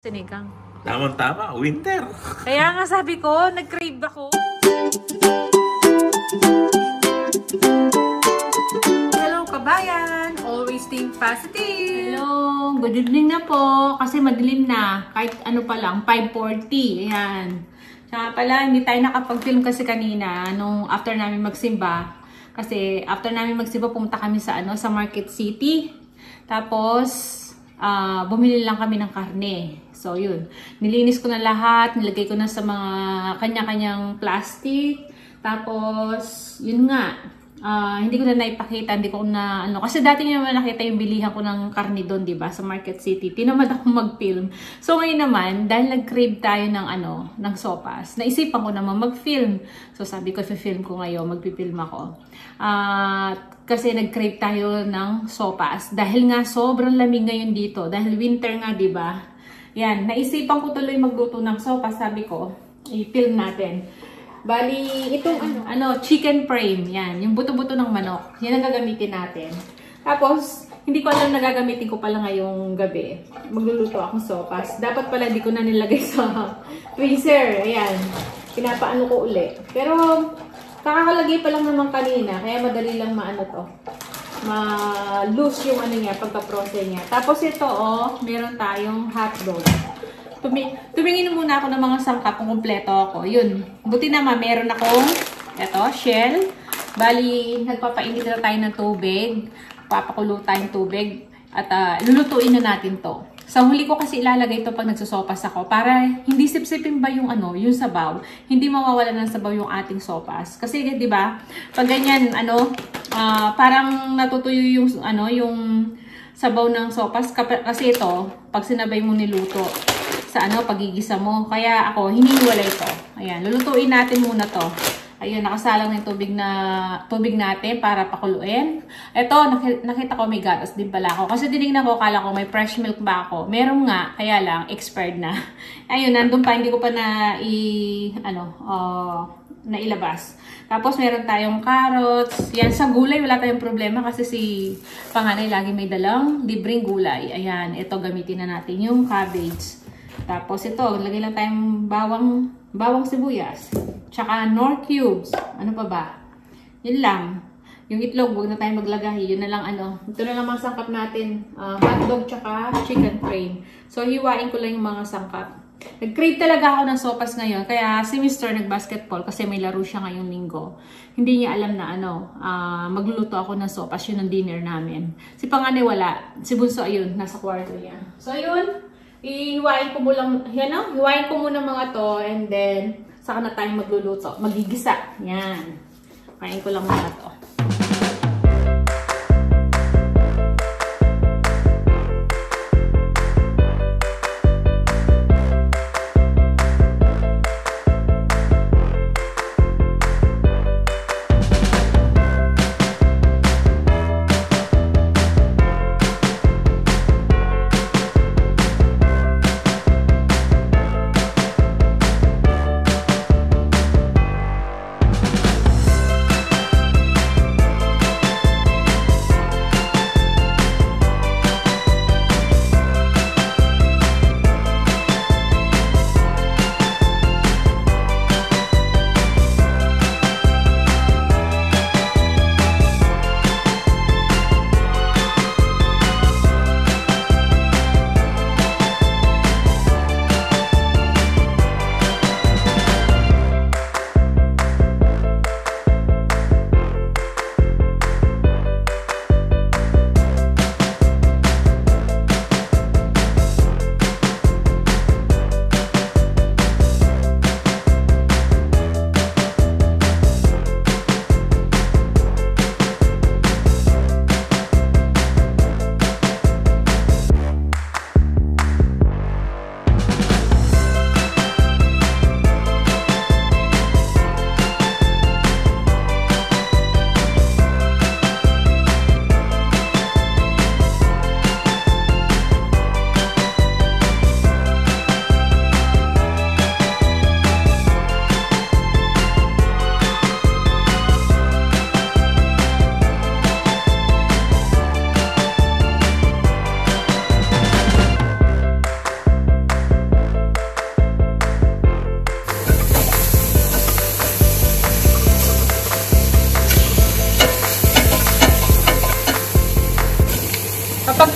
Sinigang. Tamang-tama, winter. Kaya nga sabi ko, nag-crave ako. Hello kabayan! Always think positive! Hello! Good evening na po. Kasi madilim na. Kahit ano pa lang, 5:40. Ayan. Tsaka pala, hindi tayo nakapag-film kasi kanina nung after namin magsimba. Kasi after namin magsimba, pumunta kami sa Market City. Tapos, bumili lang kami ng karne. So, yun. Nilinis ko na lahat. Nilagay ko na sa mga kanya-kanyang plastic. Tapos, yun nga. Hindi ko na naipakita. Hindi ko na, kasi dati nyo naman nakita yung bilihan ko ng karne doon, diba? Sa Market City. Tinamad ako mag-film. So, ngayon naman, dahil nag-crave tayo ng sopas, naisipan ko naman mag-film. So, sabi ko, film ko ngayon. Mag-film ako. Kasi nag-crave tayo ng sopas. Dahil nga, sobrang lamig ngayon dito. Dahil winter nga, diba? Yan, naisipan ko tuloy magluto ng sopa. Sabi ko, i-film natin. Bali, itong chicken frame. Yan, yung buto-buto ng manok. Yan ang gagamitin natin. Tapos, hindi ko alam na gagamitin ko pala ngayong gabi. Magluluto akong sopas. Dapat pala di ko na nilagay sa freezer. Ayan, pinapaano ko uli. Pero, kakakalagay pa lang naman kanina. Kaya madali lang ma-loose yung niya, pagka-process niya. Tapos ito, meron tayong hotdog. Tumingin muna ako ng mga sangkap kung kumpleto ako. Yun. Buti naman, meron akong shell. Bali, nagpapainit na tayo ng tubig. Papakulo tayong tubig. At lulutuin na natin to. Sa huli ko kasi ilalagay ito pag nagsusopas ako para hindi sipsipin ba yung yung sabaw. Hindi mawawala ng sabaw yung ating sopas. Kasi 'di ba? Pag ganyan parang natutuyo yung sabaw ng sopas kasi ito pag sinabay mo niluto sa pagigisa mo. Kaya ako hinihiwalay ito. Ayan, lulutuin natin muna to. Ayun, nakasalang ng tubig natin para pakuluin. Ito, nakita ko may gatas din pala ako. Kasi tinignan ko, kala ko may fresh milk ba ako. Meron nga, kaya lang, expired na. Ayun, nandun pa, hindi ko pa nailabas. Tapos, meron tayong carrots. Yan, sa gulay, wala tayong problema kasi si panganay lagi may dalang libreng gulay. Ayan, ito, gamitin na natin yung cabbage. Tapos, ito, lagay lang tayong bawang sibuyas. Tsaka nor cubes. Ano pa ba? Yun lang. Yung itlog, huwag na tayo maglagay. Yun na lang Ito na lang mga sangkap natin. Hotdog tsaka chicken frame. So, hiwain ko lang yung mga sangkap. Nag-crave talaga ako ng sopas ngayon. Kaya si Mr. nag-basketball kasi may laro siya ngayong linggo. Hindi niya alam na magluluto ako ng sopas. Yun ang dinner namin. Si panganay wala. Si Bunso, ayun, nasa kwarto niya. So, yun. Hiwain ko muna mga to and then saka na tayo magluluto. Magigisa. Yan. Kain ko lang muna to.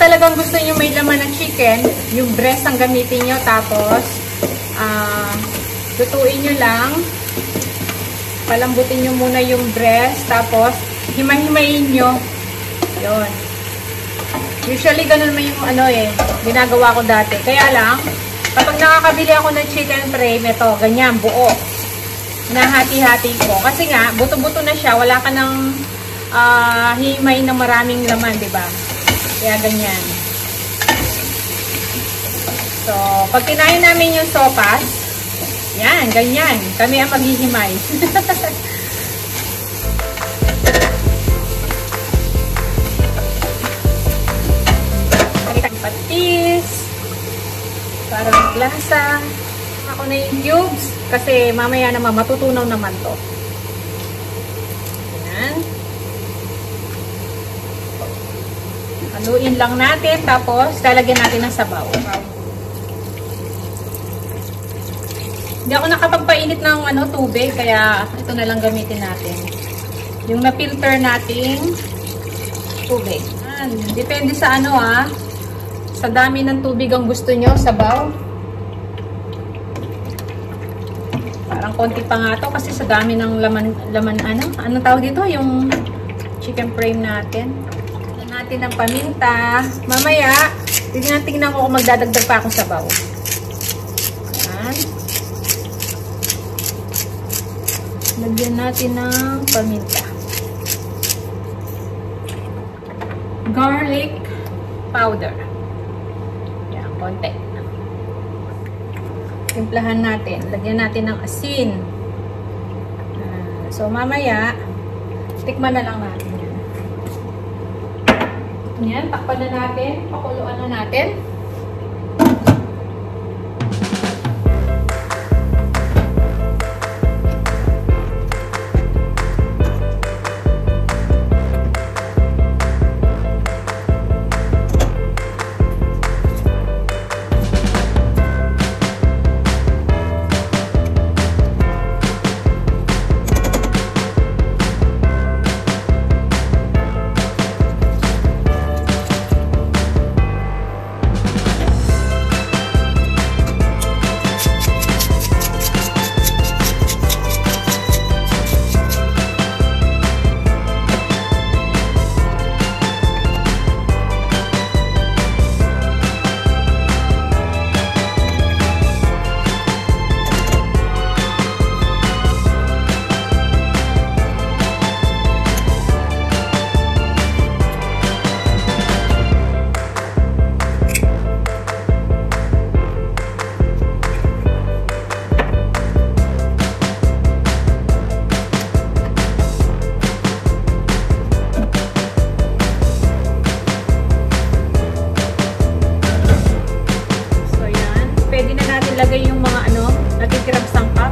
talagang gusto nyo may laman ng chicken, yung breast ang gamitin nyo. Tapos, lutuin nyo lang. Palambutin nyo muna yung breast. Tapos, himay-himayin nyo. Yun. Usually, ganun naman yung ginagawa ko dati. Kaya lang, kapag nakakabili ako ng chicken frame, ito, ganyan, buo. Nahati-hati ko. Kasi nga, buto-buto na siya. Wala ka ng himay na maraming laman, diba? Kaya ganyan. So, pag kinain namin yung sopas, yan, ganyan. Kami ang maghihimay. Patis. Para maglasa. Ako na yung cubes. Kasi mamaya naman, matutunaw naman to. Yan. Haluin lang natin. Tapos, lalagyan natin ng sabaw. Hindi ako nakapagpainit ng tubig. Kaya, ito na lang gamitin natin. Yung na-filter nating tubig. Yan. Depende sa sa dami ng tubig ang gusto nyo, sabaw. Parang konti pa nga to kasi sa dami ng laman anong tawag dito? Yung chicken frame natin. Tignan natin ng paminta. Mamaya, tignan ko kung magdadagdag pa akong sabaw. Ayan. Lagyan natin ng paminta. Garlic powder. Yan, konti. Timplahan natin. Lagyan natin ng asin. So, mamaya, tikman na lang natin yan. Yan, takpan na natin. Pakuluan na natin. Ilagay yung mga natitirang sangkap.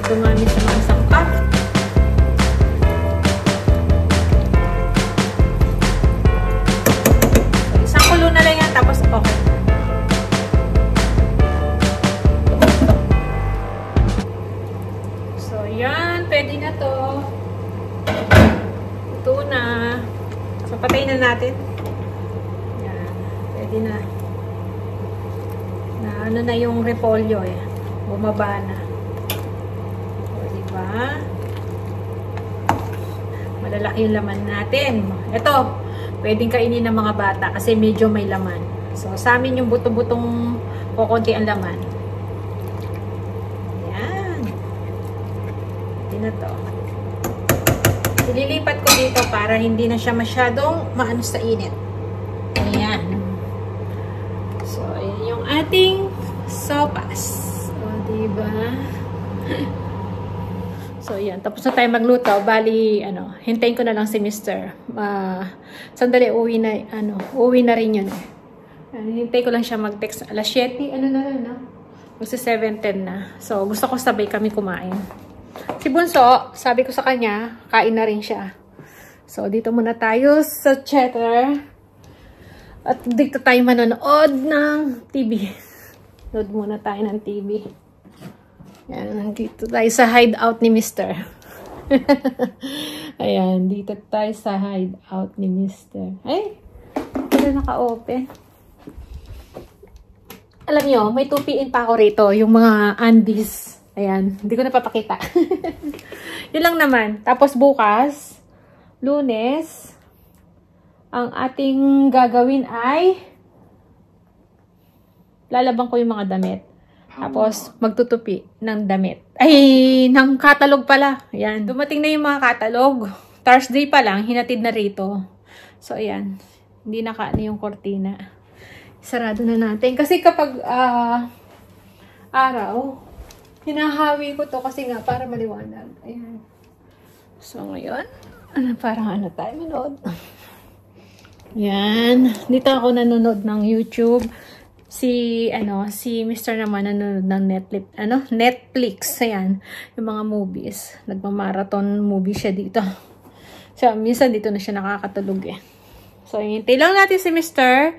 Dumami sa mga sangkap. Isang kulo na lang yan, tapos okay. So, yan. Pwede na to. Ito na. So, patayin na natin. Yan. Pwede na. Na yung repolyo eh. Bumaba na. Malalaki yung laman natin. Ito, pwedeng kainin ng mga bata kasi medyo may laman. So, sa amin yung buto-butong kukunti ang laman. Yan. Hindi na to. Ililipat ko dito para hindi na siya masyadong maano sa init. ayan yung ating sopas. O, diba? So, yan. Tapos na tayo magluto. Bali, hintayin ko na lang si Mr. Sandali, uwi na rin yun. Hintayin ko lang siya mag-text. Alas 7, Kasi 7:10 na. So, gusto ko sabay kami kumain. Si Bunso, sabi ko sa kanya, kain na rin siya. So, dito muna tayo sa Cheddar. At dito tayo manonood ng TV. Load muna tayo ng TV. Yan, nandito tayo sa hideout ni Mr. Ayan, dito tayo sa hideout ni Mr. Ay, pero naka-open. Alam nyo, may tupiin pa ako rito, yung mga undies. Ayan, hindi ko napapakita. Yun lang naman. Tapos bukas, Lunes, ang ating gagawin ay lalabang ko yung mga damit. Tapos, magtutupi ng damit. Ay, ng catalog pala. Ayan. Dumating na yung mga catalog. Thursday pa lang, hinatid na rito. So, ayan. Hindi nakaano yung kortina. Sarado na natin. Kasi kapag araw, hinahawi ko to kasi nga para maliwanag. Ayan. So, ngayon, parang tayo manood. Ayan. Dito ako nanonood ng YouTube. Si Mr. naman nanonood ng Netflix. Ayan, yung mga movies. Nagmamarathon movie siya dito. So, minsan dito na siya nakakatulog eh. So, hintay lang natin si Mr.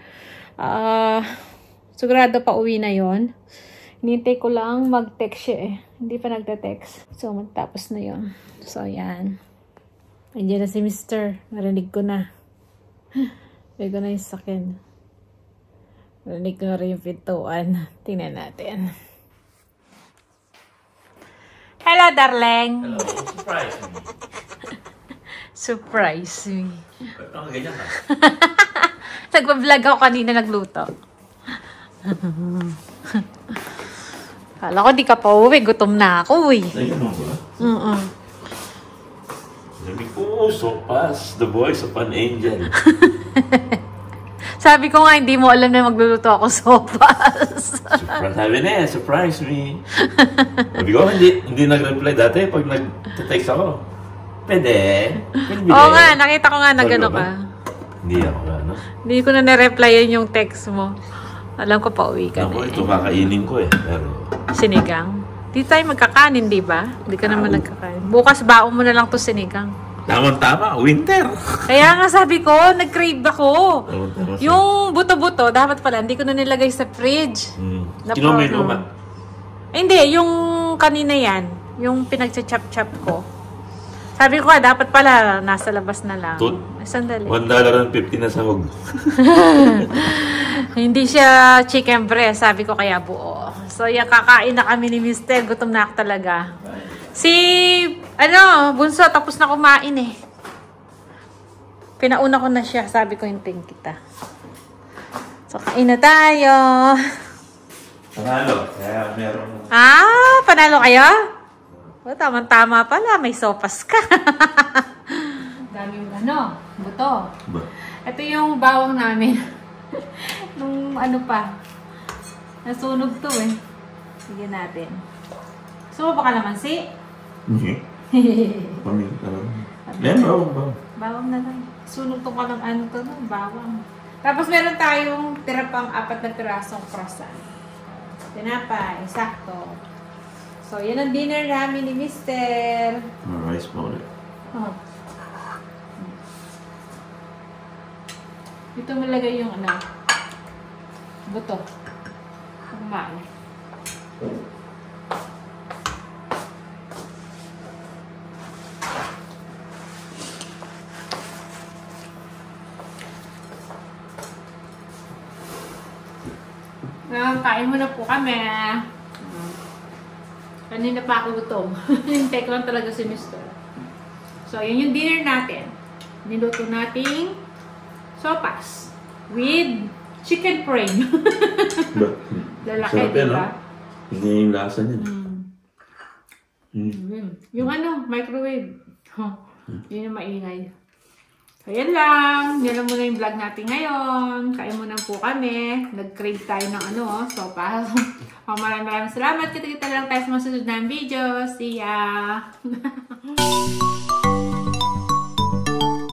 Sigurado pa uwi na yon. Hinintay ko lang mag-text siya eh. Hindi pa nagte-text. So, magtapos na yon. So, ayan. Andiyan na si Mr. Narinig ko na. Narinig ko na yung sakin. Narinig ko na rin yung pintuan. Tingnan natin. Hello, darling. Hello, surprise me. Surprise me. Ba't ako ganyan ka? Nagpa-vlog ako kanina nagluto. Kala ko di ka pa uwi. Gutom na ako eh. Ayun mo ba? Sabi ko, sopas, the voice of an angel. Sabi ko nga, hindi mo alam na magluluto ako sopas. Sabi na yan, surprise me. Sabi ko, hindi nag-reply dati pag nag-text ako. Pwede. Oo nga, nakita ko nga na gano'n ka. Hindi ako ano. Hindi ko na na-replyan yung text mo. Alam ko pa uwi ka Ako, na ito kakainin ko eh. Pero, Sinigang? Di tayo magkakanin, di ba? Di ka naman nagkakain. Bukas baon mo na lang to sinigang. tama, winter. Kaya nga sabi ko, nag-crave ako. Tama. Yung buto-buto, dapat pala, hindi ko na nilagay sa fridge. Kinumin mo ba? Hindi, yung kanina yan. Yung pinag-chop-chop ko. Sabi ko dapat pala, nasa labas na lang. Sandali. $1.50 na sahog. Hindi siya chicken breast, sabi ko kaya buo. So, yung kakain na kami ni Mr. Gutom na ako talaga. Si, Bunso, tapos na kumain eh. Pinauna ko na siya, sabi ko hintayin kita. So, kain na tayo. Panalo, kaya meron. Panalo kayo? O, tama-tama pala, may sopas ka. Dami yung buto. Ba? Ito yung bawang namin. Nung nasunog to eh. Sige natin. So, baka naman Hindi. Paminta lang. Bawang. Bawang na lang. Sunog to ka ng bawang. Tapos meron tayong tira pang 4 na pirasong croissant. Tinapay, sakto. So, yan ang dinner namin ni Mr. Rice pa ulit. Dito malagay yung buto. Kumain. Kain mo na po kami. Kanina pa ako gutom. Hintay ko lang talaga si Mr. So, yun yung dinner natin. Niluto nating sopas with chicken brain. Lalaki, diba? Hindi yung lasa niya. Yung microwave. Yun yung maingay. Ayan lang. Yan lang muna yung vlog natin ngayon. Kain muna po kami. Nag-crave tayo ng sopa. Maraming salamat. Kita-kita lang tayo sa mga susunod na video. See ya!